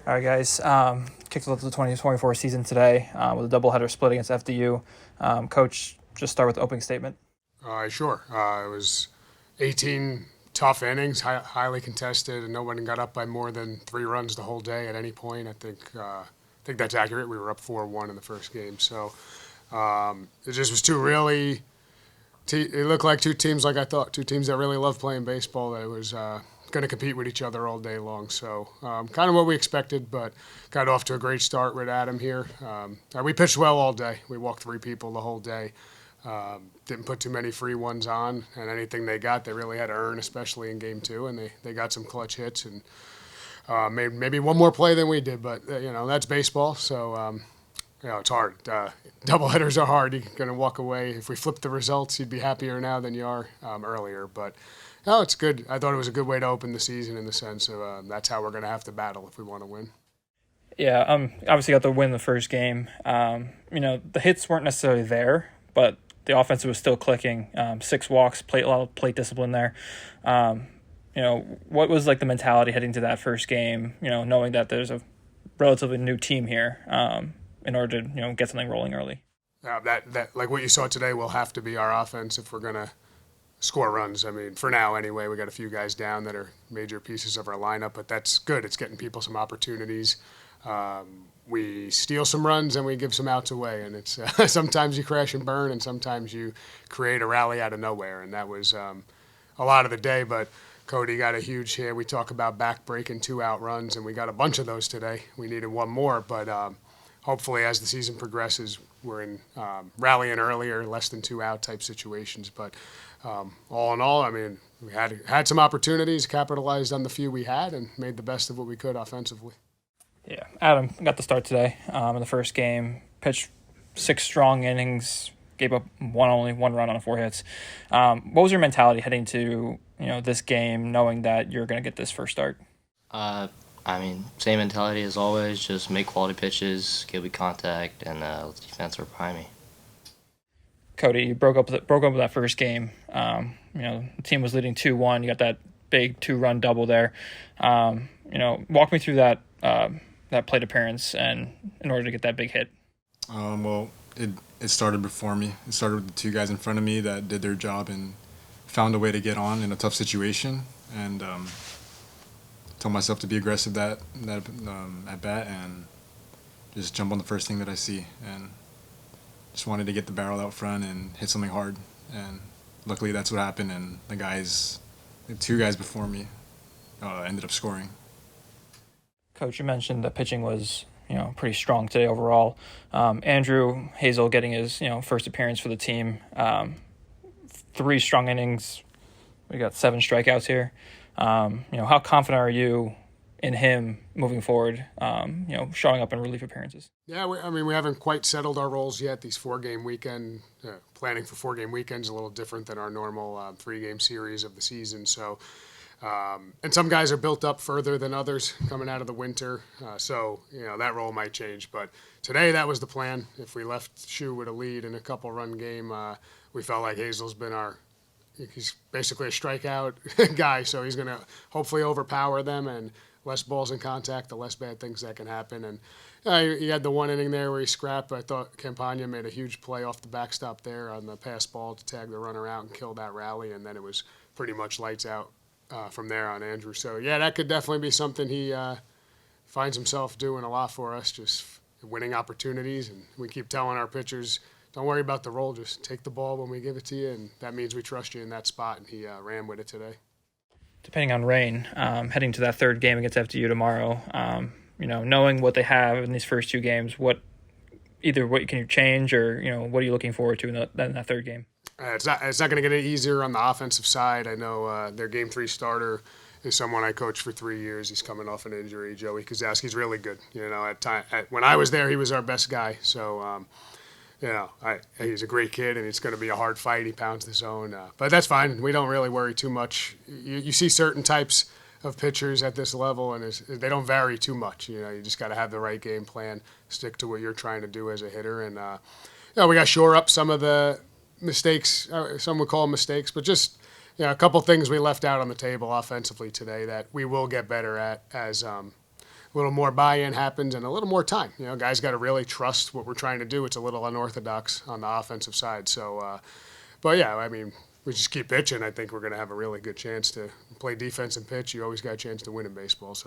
All right, guys. Kicked off the 2024 season today with a doubleheader split against FDU. Coach, just start with the opening statement. Sure. It was 18 tough innings, highly contested, and no one got up by more than 3 runs the whole day at any point. I think that's accurate. We were up 4-1 in the first game, so it just was two really. It looked like two teams, like I thought, two teams that really love playing baseball. That was going to compete with each other all day long. So kind of what we expected, but got off to a great start with Adam here. We pitched well all day. We walked 3 people the whole day. Didn't put too many free ones on, and anything they got, they really had to earn, especially in game two. And they got some clutch hits and maybe one more play than we did, but that's baseball. So it's hard. Doubleheaders are hard. You're going to walk away. If we flip the results, you'd be happier now than you are earlier. But no, it's good. I thought it was a good way to open the season in the sense of that's how we're going to have to battle if we want to win. Yeah, obviously got the win the first game. The hits weren't necessarily there, but the offense was still clicking. 6 walks, a lot of plate discipline there. What was like the mentality heading to that first game? Knowing that there's a relatively new team here. In order to get something rolling early. That like what you saw today will have to be our offense if we're gonna score runs. I mean, for now anyway, we got a few guys down that are major pieces of our lineup, but that's good. It's getting people some opportunities. We steal some runs and we give some outs away, and it's sometimes you crash and burn, and sometimes you create a rally out of nowhere, and that was a lot of the day. But Kody got a huge hit. We talk about back breaking 2-out runs, and we got a bunch of those today. We needed one more, but hopefully as the season progresses, we're in rallying earlier, less than 2-out type situations. But all in all, I mean, we had some opportunities, capitalized on the few we had, and made the best of what we could offensively. Yeah, Adam got the start today in the first game. Pitched 6 strong innings, gave up only 1 run on 4 hits. What was your mentality heading to this game, knowing that you're going to get this first start? Same mentality as always, just make quality pitches, get weak contact, and let the defense work behind me. Kody, you broke up with that first game. The team was leading 2-1. You got that big 2-run double there. Walk me through that plate appearance and in order to get that big hit. It started before me. It started with the 2 guys in front of me that did their job and found a way to get on in a tough situation. And told myself to be aggressive at bat and just jump on the first thing that I see, and just wanted to get the barrel out front and hit something hard, and luckily that's what happened, and the 2 guys before me ended up scoring. Coach, you mentioned the pitching was pretty strong today overall. Andrew Hazel getting his first appearance for the team. 3 strong innings. We got 7 strikeouts here. How confident are you in him moving forward, showing up in relief appearances? Yeah, we haven't quite settled our roles yet. These 4-game weekend, planning for 4-game weekends is a little different than our normal 3-game series of the season. So, and some guys are built up further than others coming out of the winter. So, that role might change. But today that was the plan. If we left Shew with a lead in a couple-run game, we felt like Hazel's been he's basically a strikeout guy, so he's going to hopefully overpower them, and less balls in contact, the less bad things that can happen. And he had the 1 inning there where he scrapped. I thought Campagna made a huge play off the backstop there on the pass ball to tag the runner out and kill that rally, and then it was pretty much lights out from there on Andrew. So, yeah, that could definitely be something he finds himself doing a lot for us, just winning opportunities. And we keep telling our pitchers, don't worry about the role. Just take the ball when we give it to you, and that means we trust you in that spot, and he ran with it today. Depending on rain, heading to that 3rd game against FDU tomorrow, knowing what they have in these first 2 games, what can you change, or what are you looking forward to in that 3rd game? It's not going to get any easier on the offensive side. I know their Game 3 starter is someone I coached for 3 years. He's coming off an injury. Joey Kozowski's really good. When I was there, he was our best guy. So. He's a great kid, and it's going to be a hard fight. He pounds the zone. But that's fine. We don't really worry too much. You see certain types of pitchers at this level, and they don't vary too much. You just got to have the right game plan, stick to what you're trying to do as a hitter. And, we got to shore up some of the mistakes. Some would call them mistakes, but just a couple things we left out on the table offensively today that we will get better at as little more buy-in happens and a little more time. You know, guys got to really trust what we're trying to do. It's a little unorthodox on the offensive side. So, but yeah, I mean, we just keep pitching. I think we're going to have a really good chance to play defense and pitch. You always got a chance to win in baseball. So.